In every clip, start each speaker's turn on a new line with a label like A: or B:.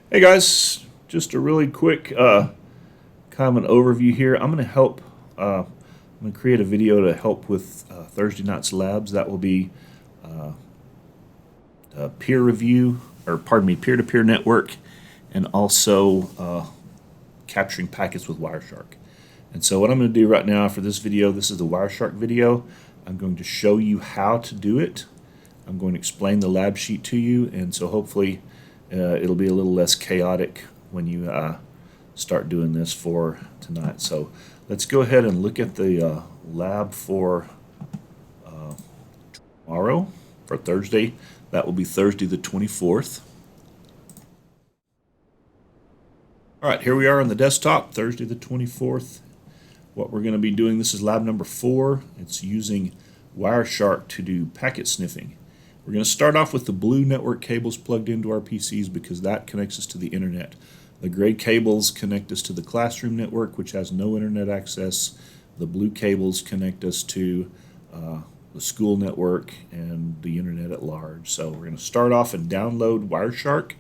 A: Hey guys, just a really quick kind of an overview here. I'm going to help. I'm going to create a video to help with Thursday night's labs. That will be peer review, or pardon me, peer-to-peer network, and also capturing packets with Wireshark. And so what I'm going to do right now for this video, this is the Wireshark video. I'm going to show you how to do it. I'm going to explain the lab sheet to you, and so hopefully it'll be a little less chaotic when you start doing this for tonight. So let's go ahead and look at the lab for tomorrow, for Thursday. That will be Thursday the 24th. All right, here we are on the desktop, Thursday the 24th. What we're going to be doing, this is lab number 4. It's using Wireshark to do packet sniffing. We're going to start off with the blue network cables plugged into our PCs because that connects us to the internet. The gray cables connect us to the classroom network, which has no internet access. The blue cables connect us to the school network and the internet at large. So we're going to start off and download Wireshark.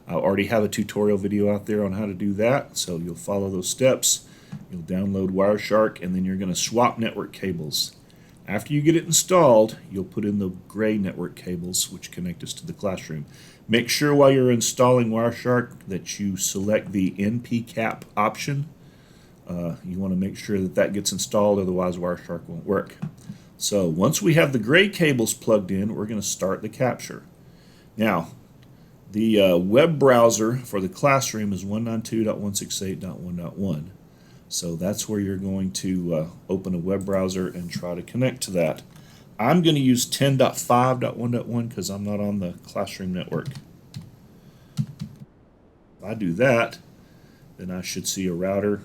A: I already have a tutorial video out there on how to do that, so you'll follow those steps. You'll download Wireshark, and then you're going to swap network cables. After you get it installed, you'll put in the gray network cables, which connect us to the classroom. Make sure while you're installing Wireshark that you select the NP cap option. You want to make sure that that gets installed, otherwise Wireshark won't work. So once we have the gray cables plugged in, we're going to start the capture. Now, the web browser for the classroom is 192.168.1.1. So that's where you're going to open a web browser and try to connect to that. I'm going to use 10.5.1.1 because I'm not on the classroom network. If I do that, then I should see a router.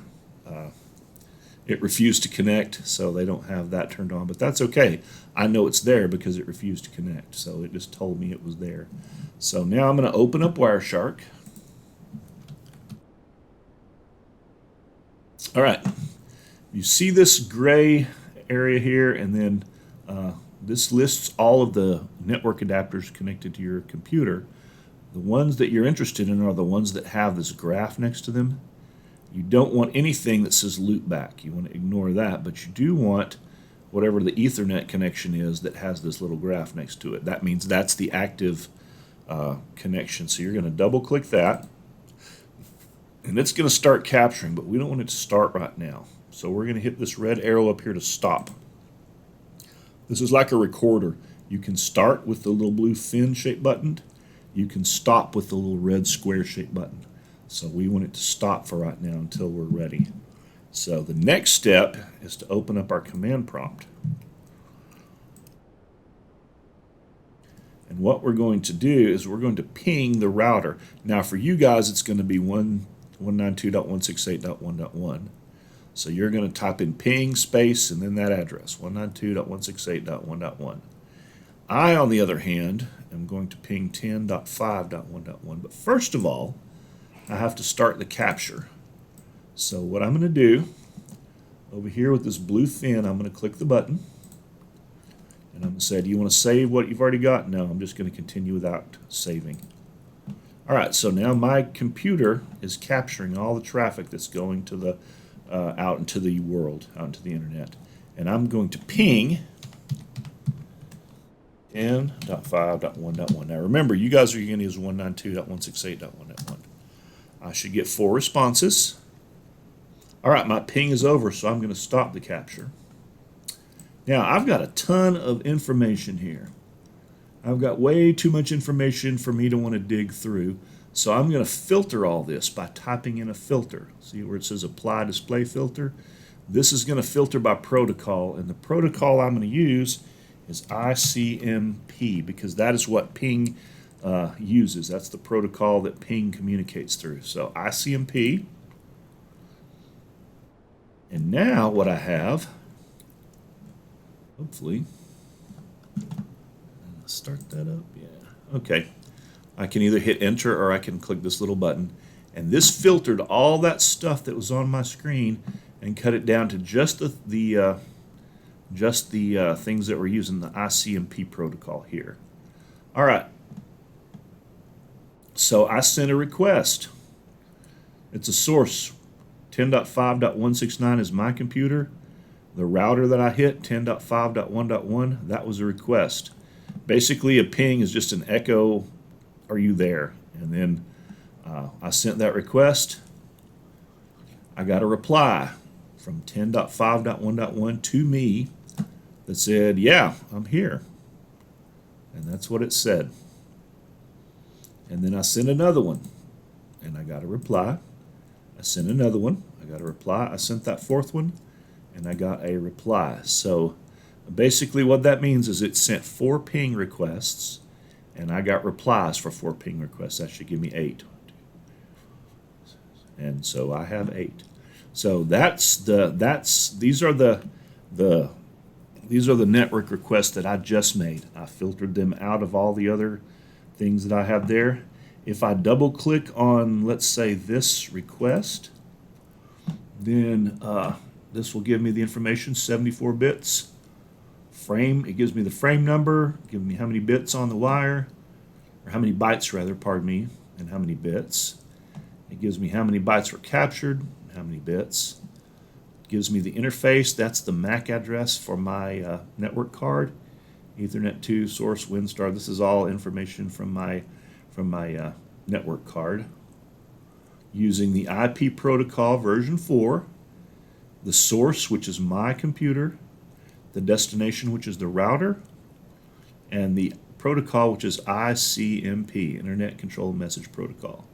A: It refused to connect, so they don't have that turned on, but that's okay. I know it's there because it refused to connect, so it just told me it was there. So now I'm going to open up Wireshark. All right, you see this gray area here, and then this lists all of the network adapters connected to your computer. The ones that you're interested in are the ones that have this graph next to them. You don't want anything that says loopback. You want to ignore that, but you do want whatever the Ethernet connection is that has this little graph next to it. That means that's the active connection. So you're going to double click that, and it's going to start capturing, but we don't want it to start right now. So we're going to hit this red arrow up here to stop. This is like a recorder. You can start with the little blue fin shaped button. You can stop with the little red square shaped button. So we want it to stop for right now until we're ready. So the next step is to open up our command prompt. And what we're going to do is we're going to ping the router. Now for you guys, it's going to be 192.168.1.1. So you're going to type in ping space and then that address, 192.168.1.1. I, on the other hand, am going to ping 10.5.1.1. But first of all, I have to start the capture. So what I'm going to do, over here with this blue fin, I'm going to click the button. And I'm going to say, do you want to save what you've already got? No, I'm just going to continue without saving. All right, so now my computer is capturing all the traffic that's going to the out into the world, out into the internet. And I'm going to ping 10.5.1.1. Now remember, you guys are going to use 192.168.1.1. I should get 4 responses. All right, my ping is over, so I'm going to stop the capture. Now, I've got a ton of information here. I've got way too much information for me to want to dig through, so I'm going to filter all this by typing in a filter. See where it says Apply Display Filter? This is going to filter by protocol, and the protocol I'm going to use is ICMP because that is what ping uses. That's the protocol that ping communicates through. So ICMP. And now what I have, hopefully, start that up. Yeah. Okay. I can either hit enter or I can click this little button. And this filtered all that stuff that was on my screen and cut it down to just the things that we're using the ICMP protocol here. All right. So I sent a request. It's a source. 10.5.169 is my computer. The router that I hit, 10.5.1.1, that was a request. Basically, a ping is just an echo, are you there? And then I sent that request. I got a reply from 10.5.1.1 to me that said, yeah, I'm here. And that's what it said. And then I sent another one, and I got a reply. I sent another one. I got a reply. I sent that fourth one, and I got a reply. So basically what that means is it sent 4 ping requests, and I got replies for 4 ping requests. That should give me 8. And so I have 8. So these are the network requests that I just made. I filtered them out of all the other things that I have there. If I double click on, let's say, this request, then this will give me the information, 74 bits. Frame, it gives me the frame number, give me how many bits on the wire, or how many bytes rather, pardon me, and how many bits. It gives me how many bytes were captured, how many bits. It gives me the interface, that's the MAC address for my network card. Ethernet 2, source, WinStar, this is all information from my network card. Using the IP protocol version 4, the source, which is my computer, the destination, which is the router, and the protocol, which is ICMP, Internet Control Message Protocol.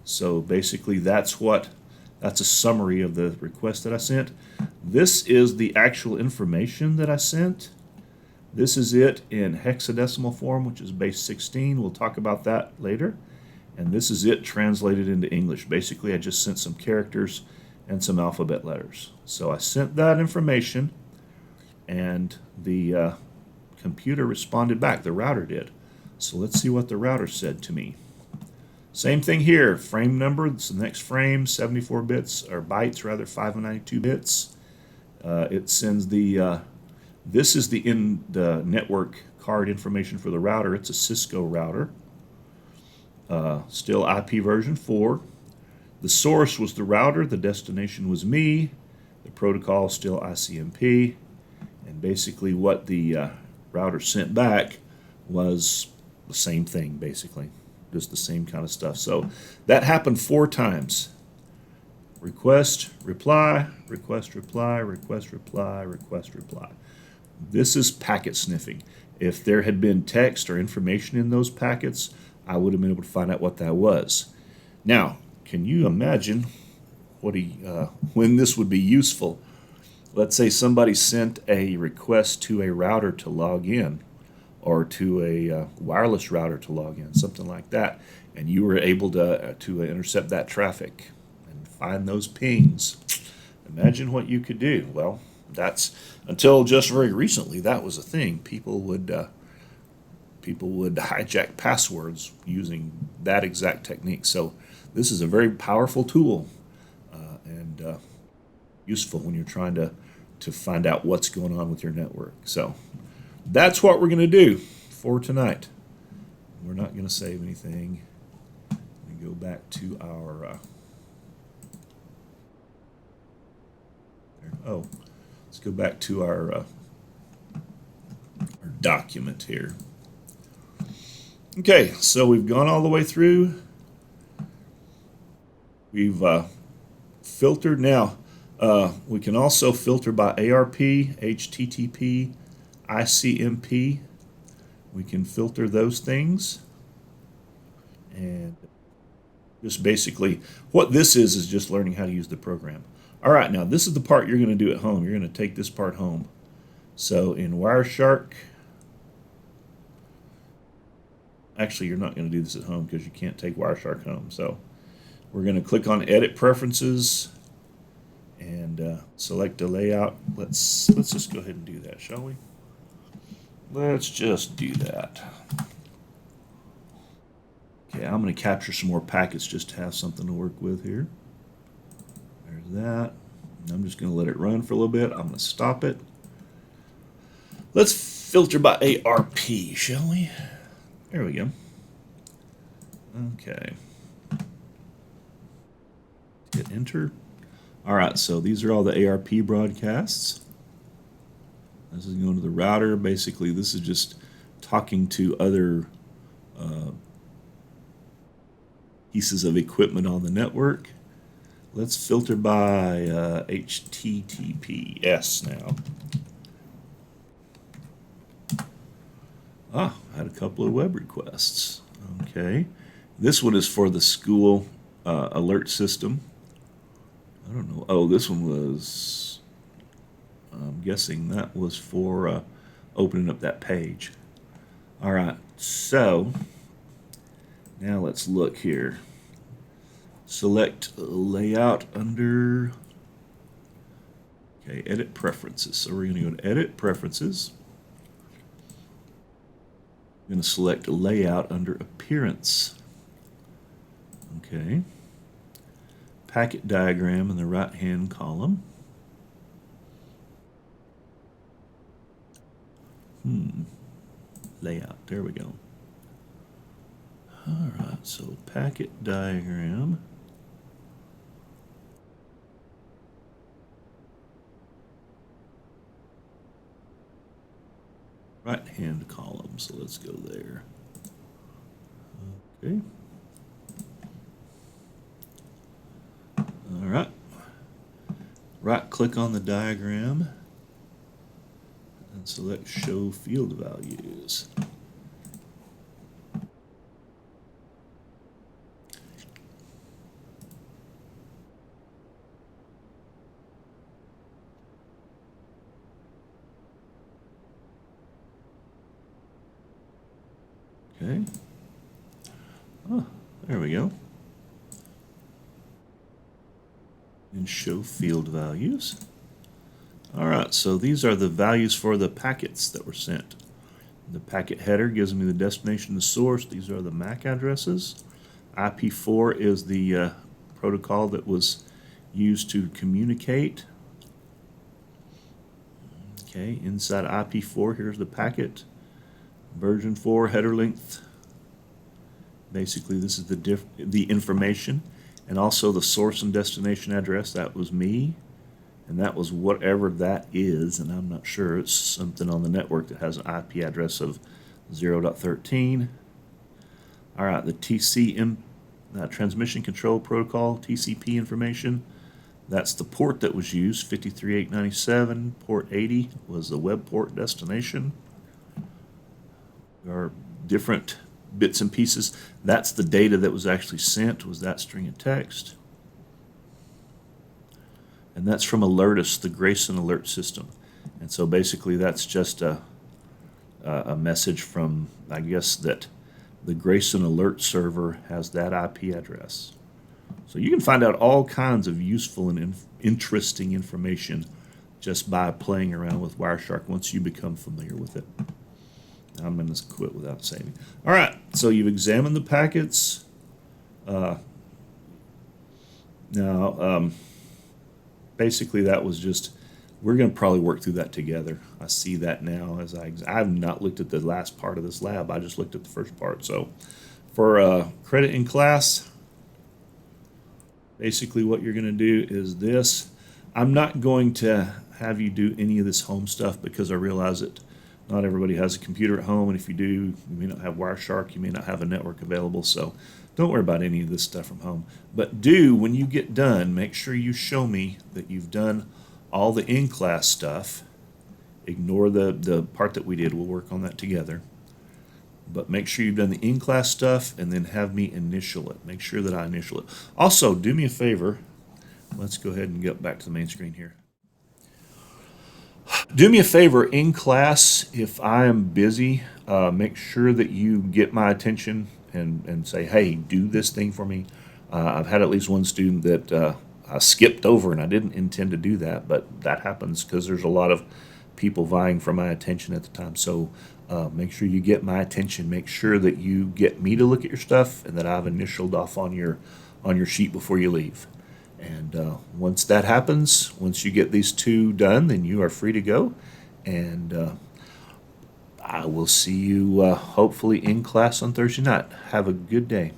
A: So basically that's a summary of the request that I sent. This is the actual information that I sent. This is it in hexadecimal form, which is base 16. We'll talk about that later. And this is it translated into English. Basically, I just sent some characters and some alphabet letters. So I sent that information, and the computer responded back. The router did. So let's see what the router said to me. Same thing here. Frame number, it's the next frame, 74 bits, or bytes rather, 592 bits. It sends the, this is the network card information for the router. It's a Cisco router. Still IP version 4. The source was the router, the destination was me, the protocol still ICMP, and basically what the router sent back was the same thing, basically. Just the same kind of stuff. So that happened 4 times. Request, reply, request, reply, request, reply, request, reply. This is packet sniffing. If there had been text or information in those packets, I would have been able to find out what that was. Now, can you imagine when this would be useful? Let's say somebody sent a request to a router to log in, or to a wireless router to log in, something like that, and you were able to intercept that traffic and find those pings. Imagine what you could do. Well, that's, until just very recently, that was a thing. People would hijack passwords using that exact technique. So this is a very powerful tool and useful when you're trying to find out what's going on with your network. So that's what we're going to do for tonight. We're not going to save anything. We go back to our let's go back to our document here. Okay, so we've gone all the way through. We've filtered. Now we can also filter by ARP, HTTP, ICMP. We can filter those things, and just basically what this is just learning how to use the program. All right, now this is the part you're going to do at home. You're going to take this part home. So in Wireshark, actually you're not going to do this at home because you can't take Wireshark home. So we're going to click on Edit Preferences and select a layout. Let's just go ahead and do that, shall we? Let's just do that. Okay, I'm going to capture some more packets just to have something to work with here. There's that. I'm just going to let it run for a little bit. I'm going to stop it. Let's filter by ARP, shall we? There we go. Okay. Hit enter. All right, so these are all the ARP broadcasts. This is going to the router. Basically, this is just talking to other pieces of equipment on the network. Let's filter by HTTPS now. I had a couple of web requests. Okay. This one is for the school alert system. I don't know. Oh, this one was, I'm guessing that was for opening up that page. All right. So now let's look here. Select layout under, okay, edit preferences. So we're going to go to edit preferences. I'm going to select layout under appearance. Okay. Packet diagram in the right hand column. Layout, there we go. All right, so packet diagram. Right hand column, so let's go there. Okay. All right. Right click on the diagram and select show field values. Okay. Oh, there we go. And show field values. All right, so these are the values for the packets that were sent. The packet header gives me the destination and the source. These are the MAC addresses. IP4 is the protocol that was used to communicate. Okay, inside IP4, here's the packet. Version 4, header length. Basically, this is the information, and also the source and destination address. That was me, and that was whatever that is, and I'm not sure. It's something on the network that has an IP address of 0.13. All right, the transmission control protocol, TCP information. That's the port that was used, 53897. Port 80 was the web port destination. There are different bits and pieces. That's the data that was actually sent, was that string of text. And that's from Alertus, the Grayson alert system. And so basically that's just a message from, I guess, that the Grayson alert server has that IP address. So you can find out all kinds of useful and interesting information just by playing around with Wireshark once you become familiar with it. I'm going to quit without saving. All right, so you've examined the packets. Now, basically that was just, we're going to probably work through that together. I see that now as I've not looked at the last part of this lab. I just looked at the first part. So for credit in class, basically what you're going to do is this. I'm not going to have you do any of this home stuff because I realize that not everybody has a computer at home, and if you do, you may not have Wireshark, you may not have a network available, so don't worry about any of this stuff from home. But when you get done, make sure you show me that you've done all the in-class stuff. Ignore the part that we did. We'll work on that together. But make sure you've done the in-class stuff, and then have me initial it. Make sure that I initial it. Also, do me a favor. Let's go ahead and get back to the main screen here. Do me a favor in class, if I am busy, make sure that you get my attention and say, hey, do this thing for me. I've had at least one student that I skipped over, and I didn't intend to do that, but that happens because there's a lot of people vying for my attention at the time. So make sure you get my attention. Make sure that you get me to look at your stuff and that I've initialed off on your sheet before you leave. And once that happens, once you get these two done, then you are free to go. And I will see you hopefully in class on Thursday night. Have a good day.